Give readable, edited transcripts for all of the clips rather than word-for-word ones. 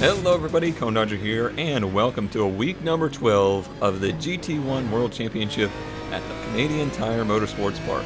Hello everybody, Cone Dodger here, and welcome to week number 12 of the GT1 World Championship at the Canadian Tire Motorsports Park,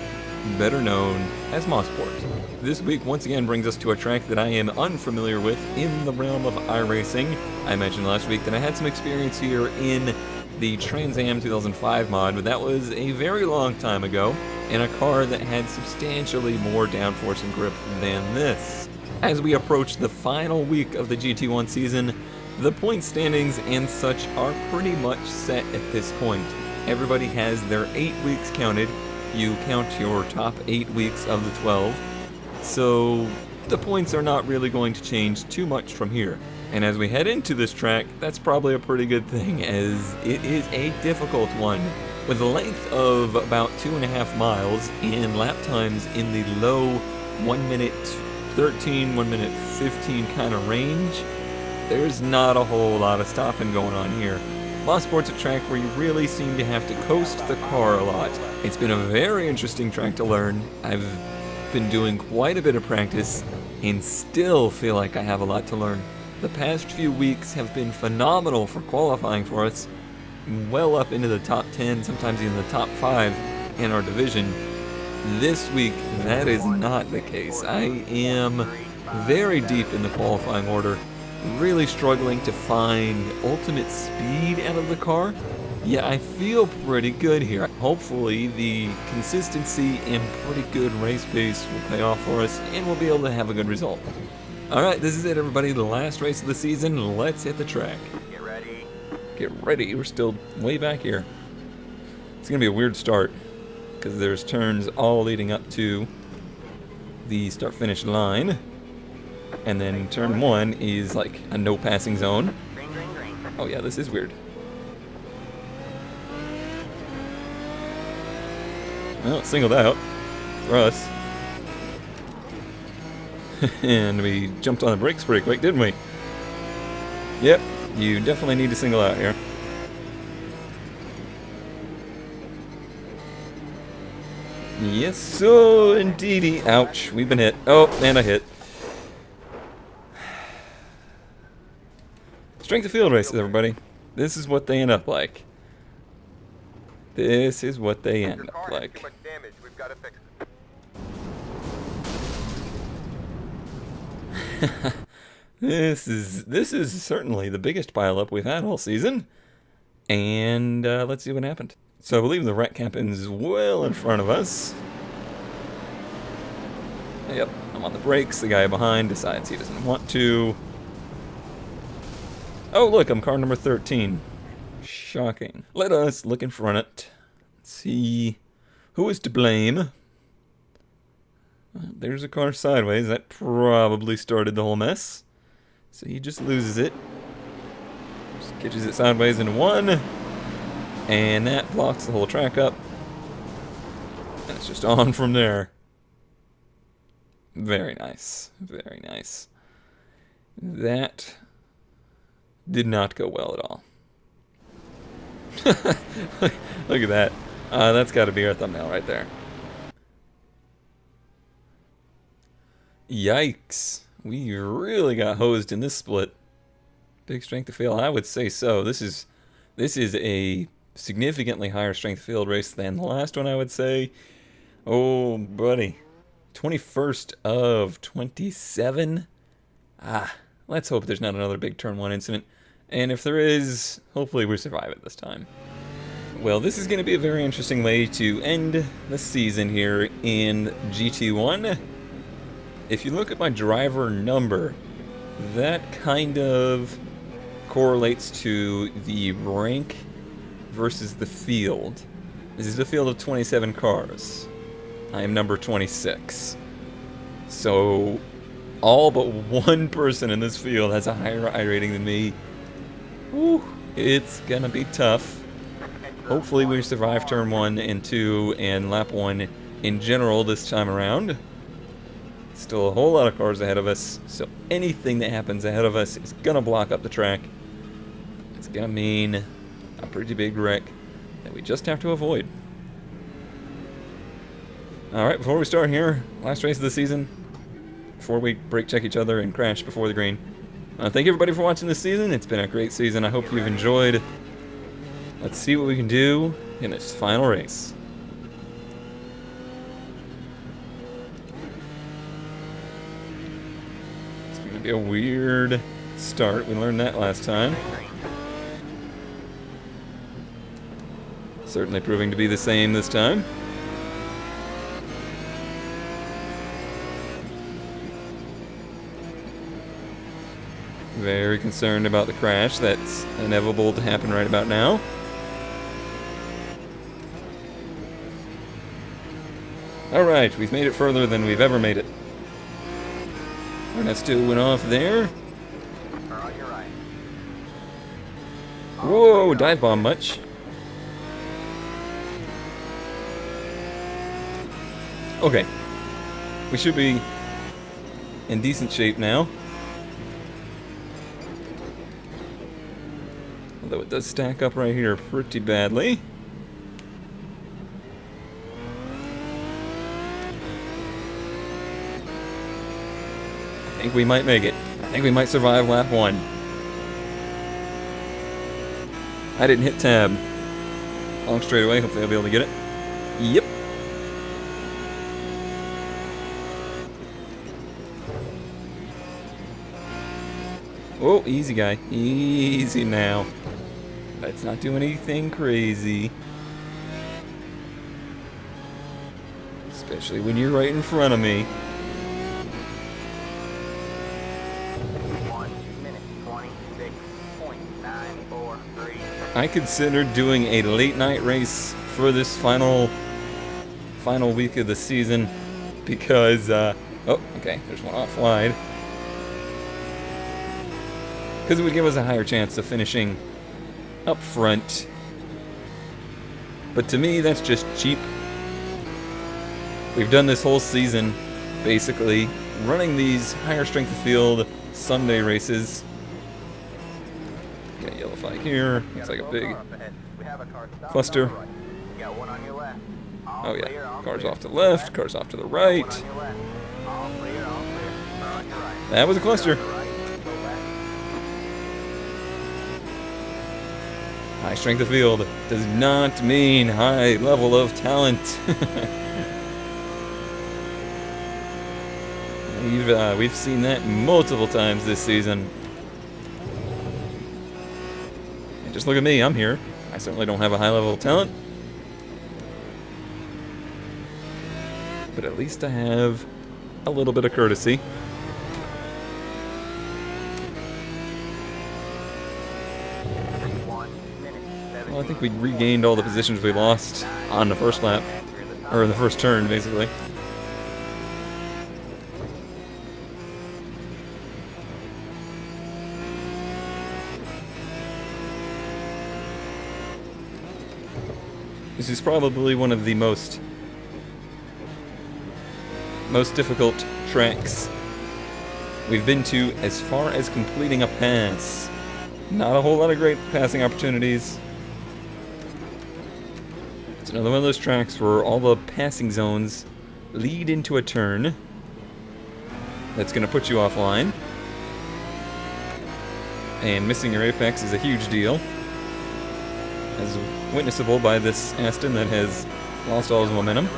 better known as Mosport. This week once again brings us to a track that I am unfamiliar with in the realm of iRacing. I mentioned last week that I had some experience here in the Trans Am 2005 mod, but that was a very long time ago, in a car that had substantially more downforce and grip than this. As we approach the final week of the GT1 season, the point standings and such are pretty much set at this point. Everybody has their 8 weeks counted. You count your top 8 weeks of the 12. So the points are not really going to change too much from here. And as we head into this track, that's probably a pretty good thing, as it is a difficult one. With a length of about 2.5 miles and lap times in the low 1 minute 13, 1 minute 15 kind of range, there's not a whole lot of stopping going on here. Mosport's a track where you really seem to have to coast the car a lot. It's been a very interesting track to learn. I've been doing quite a bit of practice and still feel like I have a lot to learn. The past few weeks have been phenomenal for qualifying for us, well up into the top 10, sometimes even the top 5 in our division. This week, that is not the case. I am very deep in the qualifying order, really struggling to find ultimate speed out of the car. Yet I feel pretty good here. Hopefully the consistency and pretty good race pace will pay off for us and we'll be able to have a good result. Alright, this is it everybody, the last race of the season. Let's hit the track. Get ready. Get ready, we're still way back here. It's gonna be a weird start, because there's turns all leading up to the start-finish line, and then turn 1 is like a no passing zone. Green, green, green. Oh yeah, this is weird. Well, it's singled out for us. And we jumped on the brakes pretty quick, didn't we? Yep, you definitely need to single out here. Yes, so indeedy. Ouch, we've been hit. Oh, and I hit. Strength of field races, everybody. This is what they end up like. This is what they end up like. Too much damage. We've got to fix it. This is certainly the biggest pileup we've had all season. And let's see what happened. So I believe the wreck happens well in front of us. Yep, I'm on the brakes. The guy behind decides he doesn't want to. Oh, look, I'm car number 13. Shocking. Let us look in front of it. Let's see who is to blame. Well, there's a car sideways. That probably started the whole mess. So he just loses it. Just catches it sideways into one. And that blocks the whole track up. And it's just on from there. Very nice. Very nice. That did not go well at all. Look at that. That's got to be our thumbnail right there. Yikes. We really got hosed in this split. Big strength of field, I would say so. This is a significantly higher strength of field race than the last one, I would say. Oh, buddy. 21st of 27? Let's hope there's not another big turn 1 incident. And if there is, hopefully we survive it this time. Well, this is going to be a very interesting way to end the season here in GT1. If you look at my driver number, that kind of correlates to the rank versus the field. This is a field of 27 cars. I am number 26. So all but one person in this field has a higher I rating than me. Whew, it's gonna be tough. Hopefully we survive turn 1 and 2 and lap 1 in general this time around. Still a whole lot of cars ahead of us, so anything that happens ahead of us is gonna block up the track. It's gonna mean a pretty big wreck that we just have to avoid. Alright, before we start here, last race of the season, before we brake check each other and crash before the green, Thank you everybody for watching this season. It's been a great season. I hope you've enjoyed. Let's see what we can do in this final race. It's going to be a weird start. We learned that last time. Certainly proving to be the same this time. Very concerned about the crash that's inevitable to happen right about now. Alright, we've made it further than we've ever made it. Ernesto went off there. Whoa, dive bomb much. Okay. We should be in decent shape now. Although it does stack up right here pretty badly. I think we might make it. I think we might survive lap 1. I didn't hit tab. Long straight away, hopefully I'll be able to get it. Yep. Oh, easy guy. Easy now. Let's not do anything crazy. Especially when you're right in front of me. 1 minute 26.943. I considered doing a late night race for this final week of the season because, oh, okay, there's one off wide. Because it would give us a higher chance of finishing up front. But to me, that's just cheap. We've done this whole season, basically, running these higher strength of field Sunday races. Got a yellow flag here. Looks like a big cluster. Oh yeah, cars off to the left, cars off to the right. That was a cluster. High strength of field does not mean high level of talent. We've seen that multiple times this season. And just look at me, I'm here. I certainly don't have a high level of talent. But at least I have a little bit of courtesy. Well, I think we regained all the positions we lost on the first lap. Or in the first turn, basically. This is probably one of the most difficult tracks we've been to as far as completing a pass. Not a whole lot of great passing opportunities. It's another one of those tracks where all the passing zones lead into a turn that's going to put you offline. And missing your apex is a huge deal, as witnessable by this Aston that has lost all his momentum.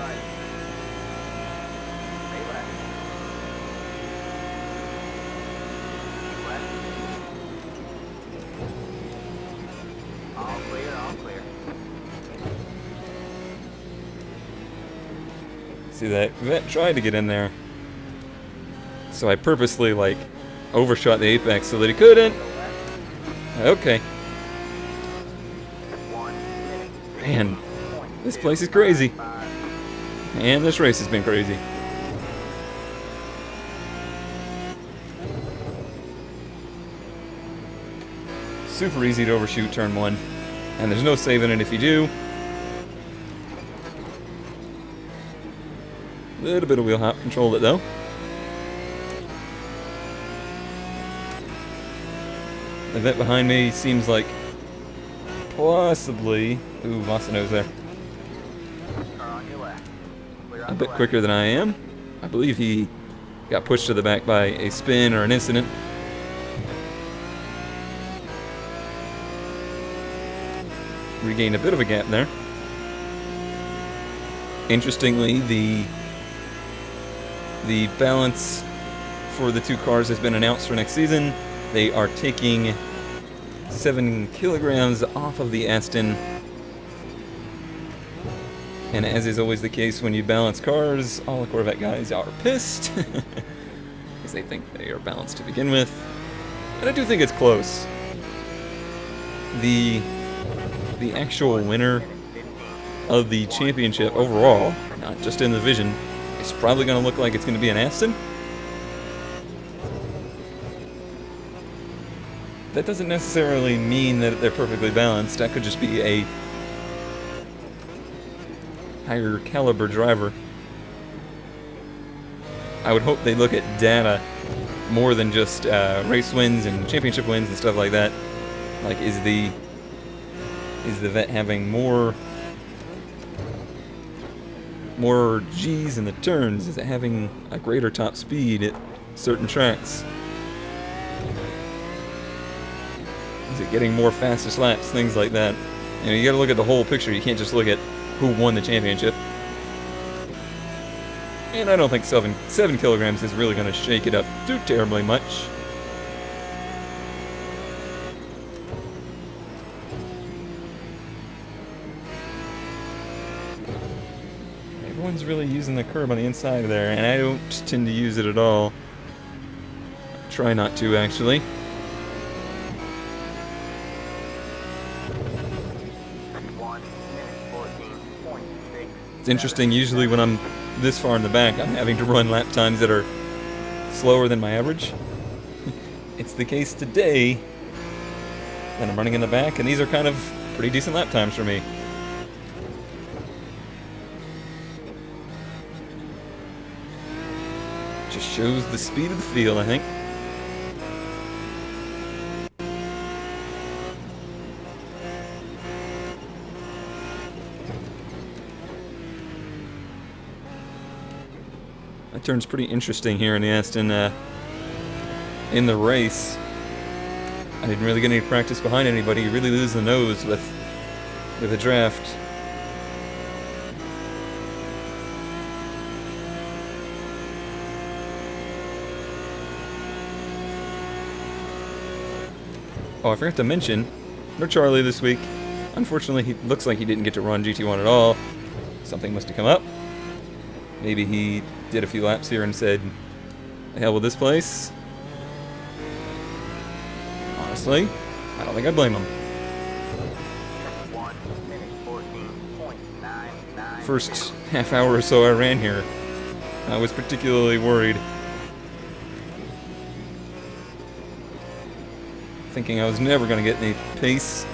See, that vet tried to get in there, so I purposely overshot the apex so that he couldn't. Okay. Man, this place is crazy. And this race has been crazy. Super easy to overshoot turn 1. And there's no saving it if you do. A little bit of wheel hop controlled it though. The vet behind me seems like possibly... Ooh, lost the nose there. A bit quicker than I am. I believe he got pushed to the back by a spin or an incident. regained a bit of a gap there. Interestingly, the balance for the two cars has been announced for next season. They are taking 7 kilograms off of the Aston. And as is always the case when you balance cars, all the Corvette guys are pissed. Because they think they are balanced to begin with. And I do think it's close. The actual winner of the championship overall, not just in the division, is probably going to look like it's going to be an Aston. That doesn't necessarily mean that they're perfectly balanced. That could just be a higher caliber driver. I would hope they look at data more than just race wins and championship wins and stuff like that. Like, is the vet having more G's in the turns? Is it having a greater top speed at certain tracks? Is it getting more fastest laps? Things like that. You know, you got to look at the whole picture. You can't just look at who won the championship. And I don't think 7 kilograms is really going to shake it up too terribly much. Everyone's really using the curb on the inside there, and I don't tend to use it at all. Try not to, actually. It's interesting, usually when I'm this far in the back, I'm having to run lap times that are slower than my average. It's the case today that I'm running in the back, and these are kind of pretty decent lap times for me. Just shows the speed of the field, I think. That turn's pretty interesting here in the Aston. In the race, I didn't really get any practice behind anybody. You really lose the nose with a draft. Oh, I forgot to mention, no Charlie this week. Unfortunately, he looks like he didn't get to run GT1 at all. Something must have come up. Maybe he did a few laps here and said, the hell with this place. Honestly, I don't think I blame him. First half hour or so I ran here, I was particularly worried. Thinking I was never going to get any pace.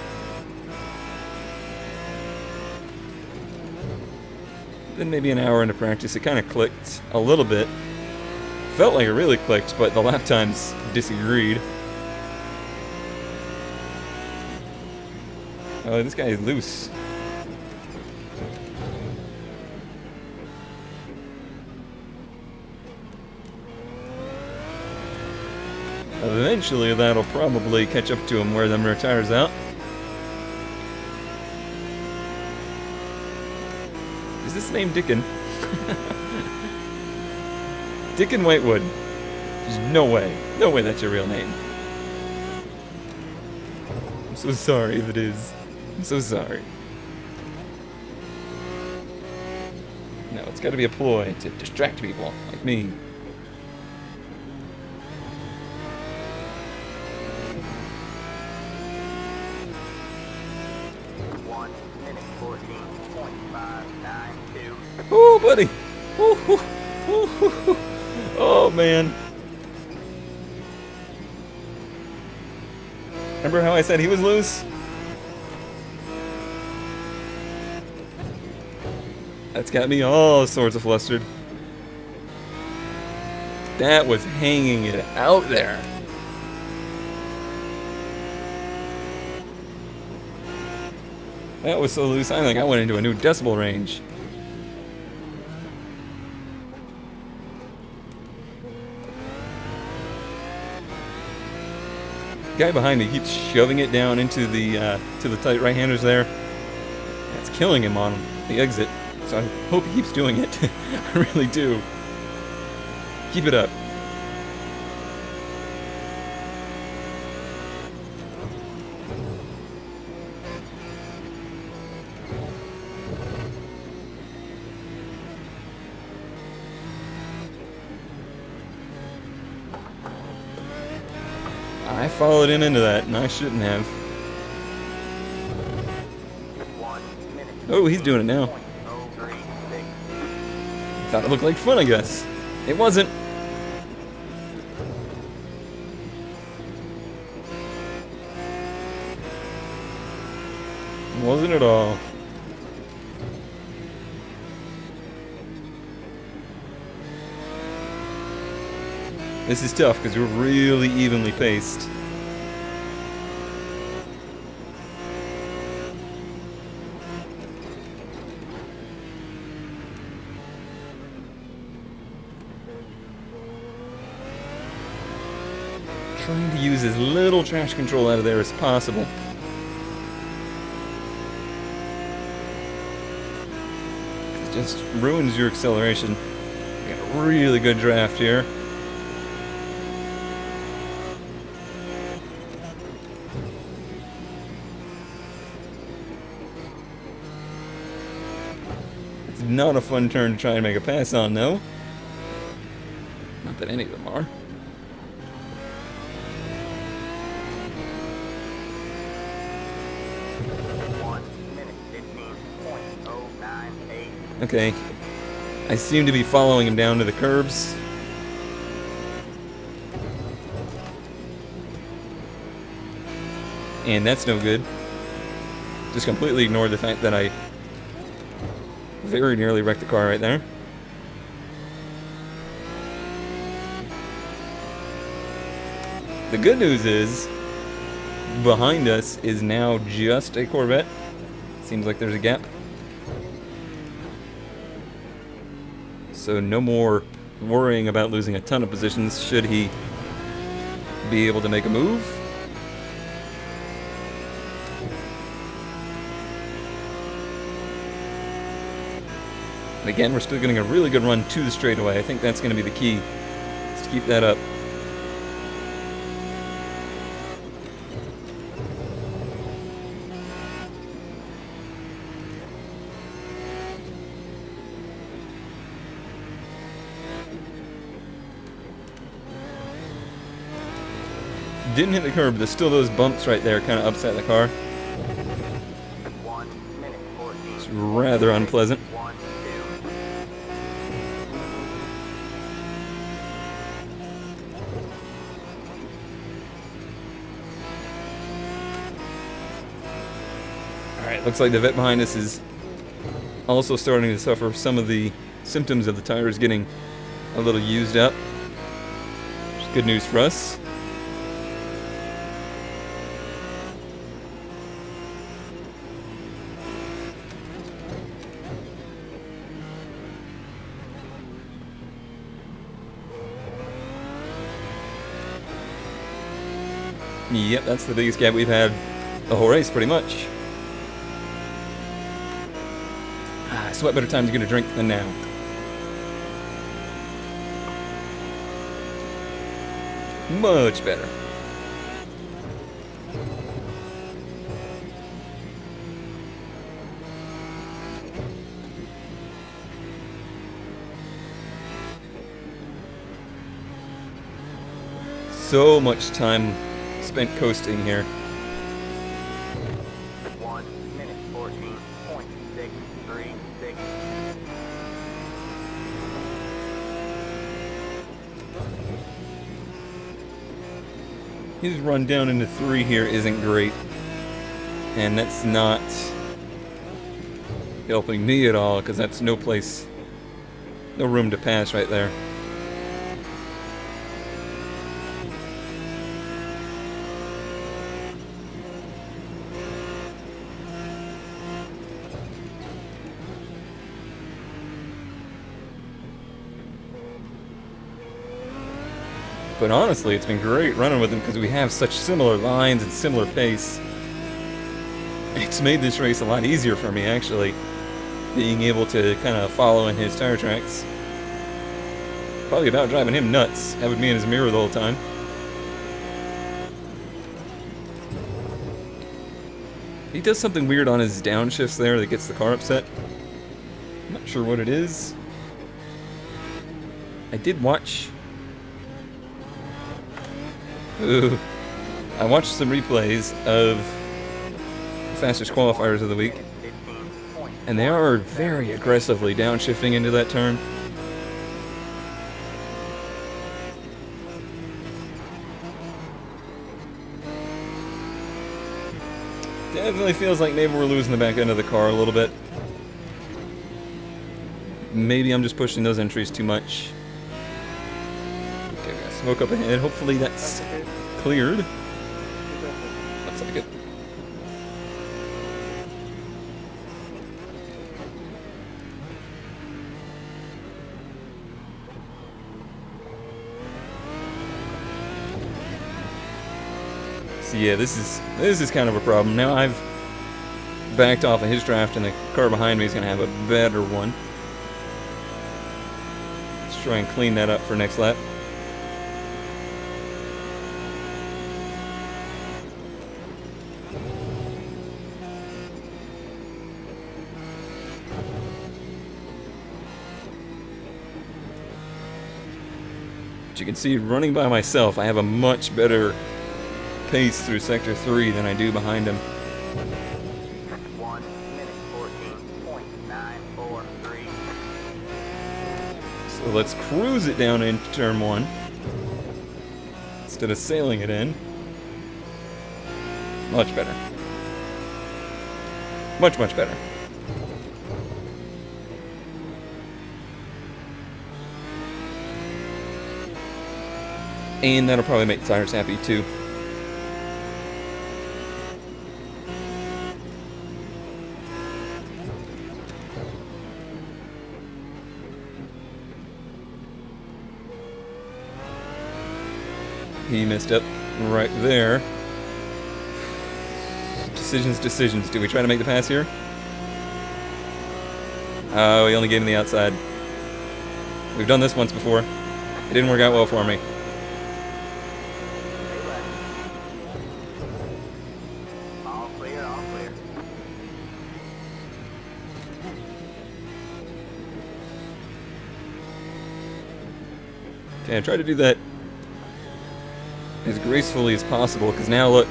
Then maybe an hour into practice, it kind of clicked a little bit. Felt like it really clicked, but the lap times disagreed. Oh, this guy is loose. Eventually, that'll probably catch up to him, wear them rear tires out. Is this name Dickon? Dickon Whitewood. There's no way. No way that's your real name. I'm so sorry if it is. I'm so sorry. No, it's got to be a ploy to distract people like me. Oh, buddy! Oh, man. Remember how I said he was loose? That's got me all sorts of flustered. That was hanging it out there. That was so loose, I think I went into a new decibel range. Guy behind me keeps shoving it down into the tight right-handers there. killing him on the exit, so I hope he keeps doing it. I really do. Keep it up. I followed him into that, and I shouldn't have. 1 minute. Oh, he's doing it now. 036. Thought it looked like fun, I guess. It wasn't. It wasn't at all. This is tough because we're really evenly paced. Trying to use as little trash control out of there as possible. It just ruins your acceleration. We got a really good draft here. It's not a fun turn to try and make a pass on, though. Not that any of them are. Okay, I seem to be following him down to the curbs. And that's no good. Just completely ignored the fact that I very nearly wrecked the car right there. The good news is, behind us is now just a Corvette. Seems like there's a gap. So no more worrying about losing a ton of positions should he be able to make a move. And again, we're still getting a really good run to the straightaway. I think that's going to be the key, is to keep that up. Didn't hit the curb, but there's still those bumps right there kind of upset the car. 1 minute 14. It's rather unpleasant. 1 2. Alright, looks like the vet behind us is also starting to suffer some of the symptoms of the tires getting a little used up. Which is good news for us. Yep, that's the biggest gap we've had the whole race, pretty much. So what better time to get a drink than now? Much better. So much time spent coasting here. 1 minute 14.636. His run down into 3 here isn't great. And that's not helping me at all, because that's no place, no room to pass right there. But honestly, it's been great running with him because we have such similar lines and similar pace. It's made this race a lot easier for me, actually. Being able to kind of follow in his tire tracks. Probably about driving him nuts, having me in his mirror the whole time. He does something weird on his downshifts there that gets the car upset. I'm not sure what it is. I did watch... Ooh. I watched some replays of the fastest qualifiers of the week, and they are very aggressively downshifting into that turn. Definitely feels like maybe we're losing the back end of the car a little bit. Maybe I'm just pushing those entries too much. Okay, we got smoke up ahead. Hopefully that's cleared. Looks like it. So yeah, this is kind of a problem. Now I've backed off of his draft, and the car behind me is going to have a better one. Let's try and clean that up for next lap. But you can see, running by myself, I have a much better pace through Sector 3 than I do behind him. 1 minute 14.943. So let's cruise it down into turn 1 instead of sailing it in. Much better. Much, much better. And that'll probably make the tires happy too. He messed up right there. Decisions. Do we try to make the pass here? Oh, he only gave him the outside. We've done this once before. It didn't work out well for me. All clear, all clear. Okay, I tried to do that as gracefully as possible, because now look,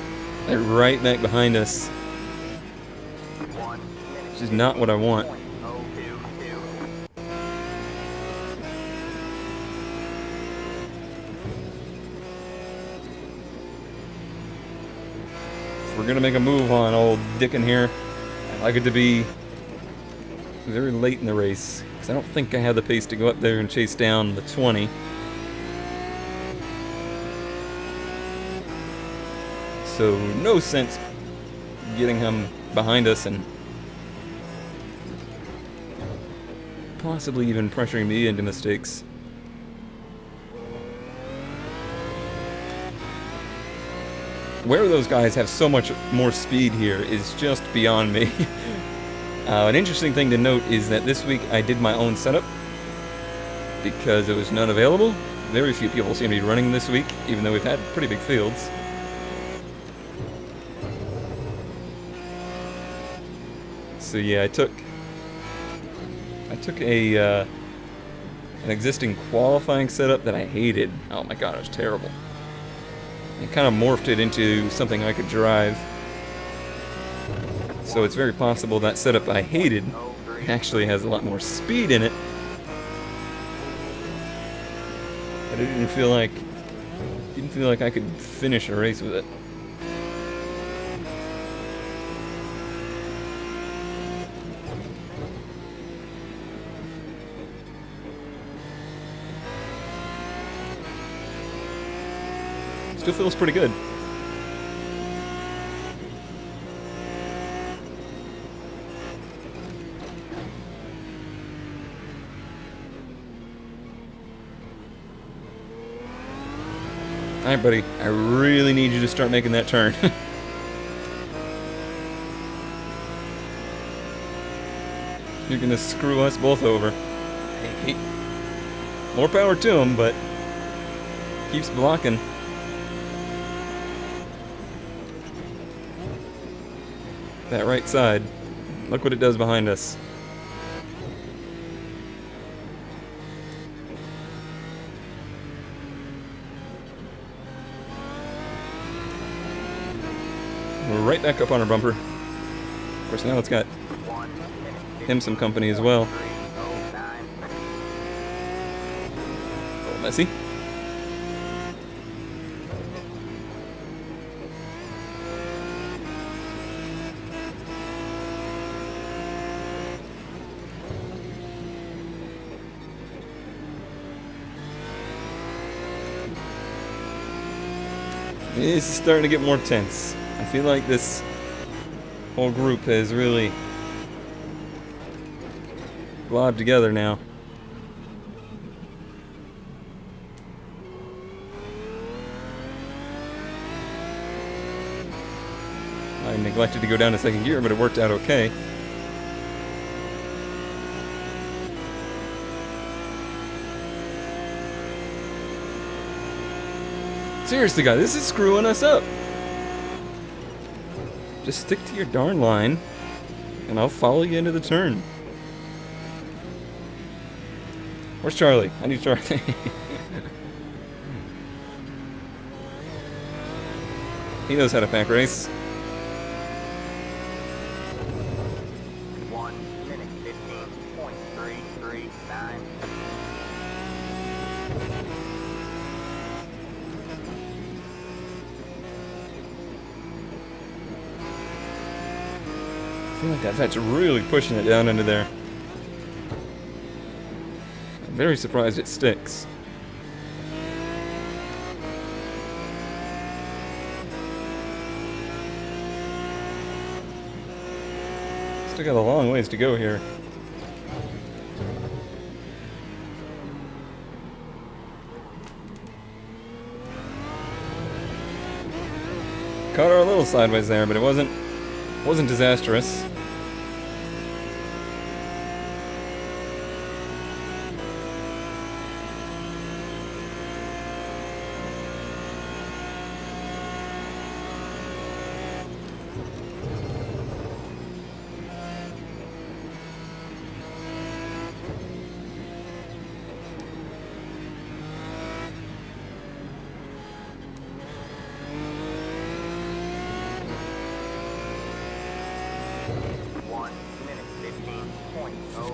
they're right back behind us. 1 minute. Which is not what I want. 0.022. If we're gonna make a move on old Dickin here, I'd like it to be very late in the race, because I don't think I have the pace to go up there and chase down the 20. So no sense getting him behind us and possibly even pressuring me into mistakes. Where those guys have so much more speed here is just beyond me. An interesting thing to note is that this week I did my own setup because there was none available. Very few people seem to be running this week, even though we've had pretty big fields. So yeah, I took a an existing qualifying setup that I hated. Oh my god, it was terrible. And kind of morphed it into something I could drive. So it's very possible that setup I hated actually has a lot more speed in it. But I didn't feel like I could finish a race with it. Still feels pretty good. Alright, buddy. I really need you to start making that turn. You're gonna screw us both over. More power to him, but keeps blocking. That right side. Look what it does behind us. We're right back up on our bumper. Of course, now it's got him some company as well. A little messy. This is starting to get more tense. I feel like this whole group has really globbed together now. I neglected to go down to second gear, but it worked out okay. Seriously, guys, this is screwing us up. Just stick to your darn line, and I'll follow you into the turn. Where's Charlie? I need Charlie. He knows how to pack race. 1 minute 15.339. I feel like that vet's really pushing it down into there. I'm very surprised it sticks. Still got a long ways to go here. Caught her a little sideways there, but it wasn't disastrous.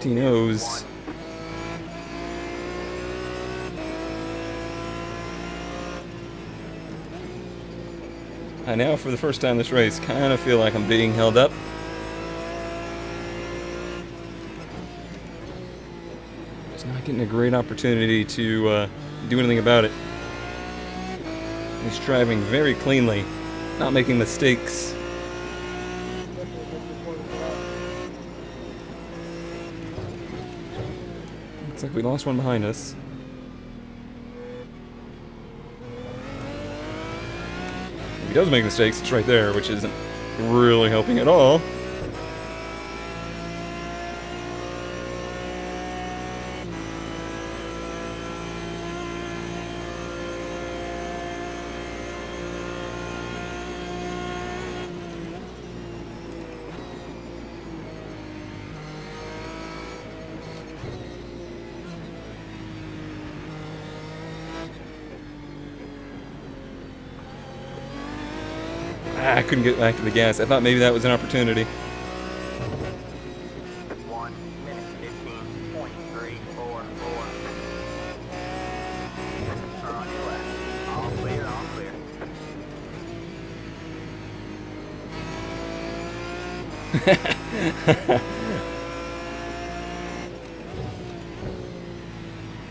Fifteen O's. I now, for the first time this race, kind of feel like I'm being held up. Just not getting a great opportunity to do anything about it. He's driving very cleanly, not making mistakes. Looks like we lost one behind us. If he does make mistakes, it's right there, which isn't really helping at all. I couldn't get back to the gas. I thought maybe that was an opportunity. 1 minute 15.344. Are on your left. All clear, all clear.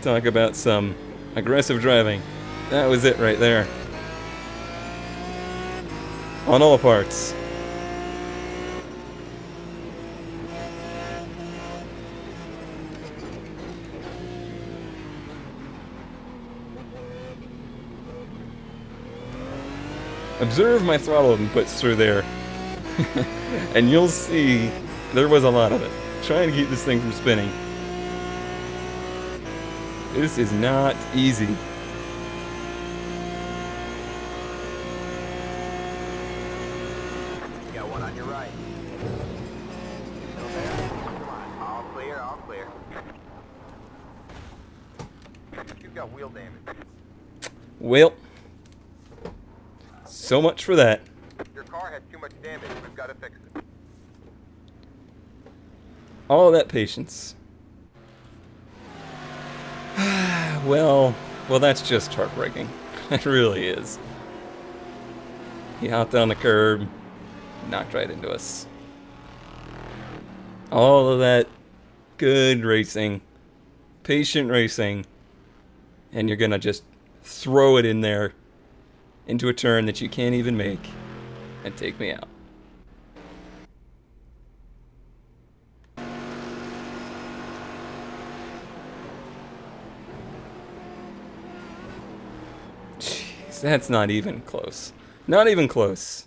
Talk about some aggressive driving. That was it right there. On all parts. Observe my throttle inputs through there, and you'll see there was a lot of it. Trying to keep this thing from spinning. This is not easy. You got one on your right. Still there? Come on. All clear, all clear. You've got wheel damage. Well, so much for that. Your car had too much damage. We've got to fix it. All that patience. Well, that's just heartbreaking. It really is. He hopped on the curb, knocked right into us. All of that good racing, patient racing, and you're gonna just throw it in there into a turn that you can't even make and take me out. Jeez, that's not even close. Not even close.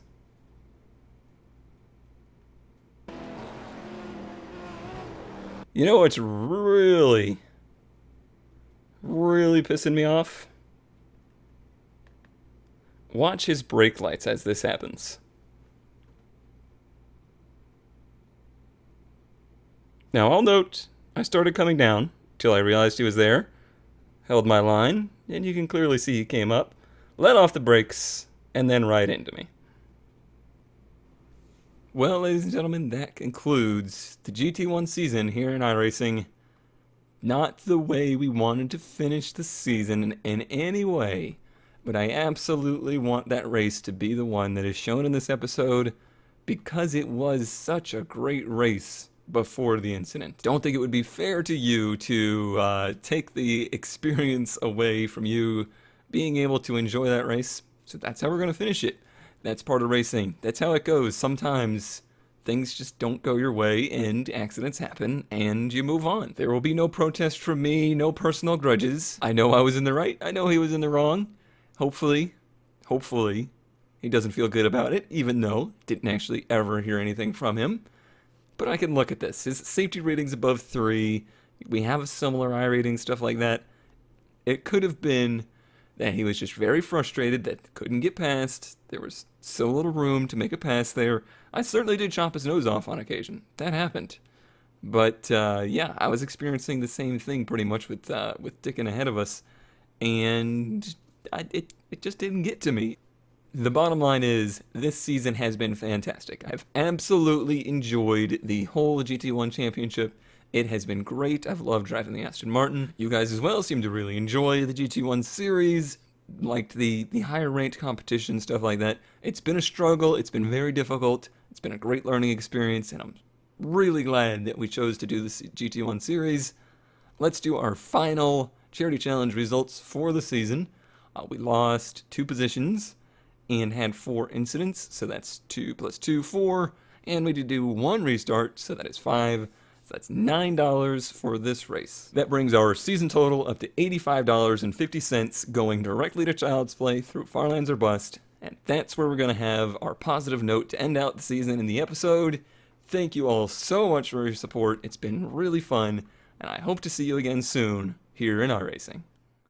You know what's really pissing me off? Watch his brake lights as this happens. Now, I'll note, I started coming down till I realized he was there, held my line, and you can clearly see he came up, let off the brakes, and then right into me. Well, ladies and gentlemen, that concludes the GT1 season here in iRacing. Not the way we wanted to finish the season in any way, but I absolutely want that race to be the one that is shown in this episode because it was such a great race before the incident. Don't think it would be fair to you to take the experience away from you being able to enjoy that race. So that's how we're going to finish it. That's part of racing. That's how it goes. Sometimes things just don't go your way and accidents happen and you move on. There will be no protest from me, no personal grudges. I know I was in the right. I know he was in the wrong. Hopefully, he doesn't feel good about it, even though didn't actually ever hear anything from him. But I can look at this. His safety rating's above 3. We have a similar iRating, stuff like that. It could have been that he was just very frustrated that couldn't get past. There was so little room to make a pass there. I certainly did chop his nose off on occasion. That happened. But yeah, I was experiencing the same thing pretty much with Dickin ahead of us, and it just didn't get to me. The bottom line is, this season has been fantastic. I've absolutely enjoyed the whole GT1 championship. It has been great. I've loved driving the Aston Martin. You guys as well seem to really enjoy the GT1 series, liked the higher ranked competition, stuff like that. It's been a struggle. It's been very difficult. It's been a great learning experience, and I'm really glad that we chose to do this GT1 series. Let's do our final Charity Challenge results for the season. We lost 2 positions and had 4 incidents, so that's 2 plus 2, 4, and we did do 1 restart, so that is 5. So that's $9 for this race. That brings our season total up to $85.50 going directly to Child's Play through Farlands or Bust. And that's where we're going to have our positive note to end out the season in the episode. Thank you all so much for your support. It's been really fun, and I hope to see you again soon here in iRacing.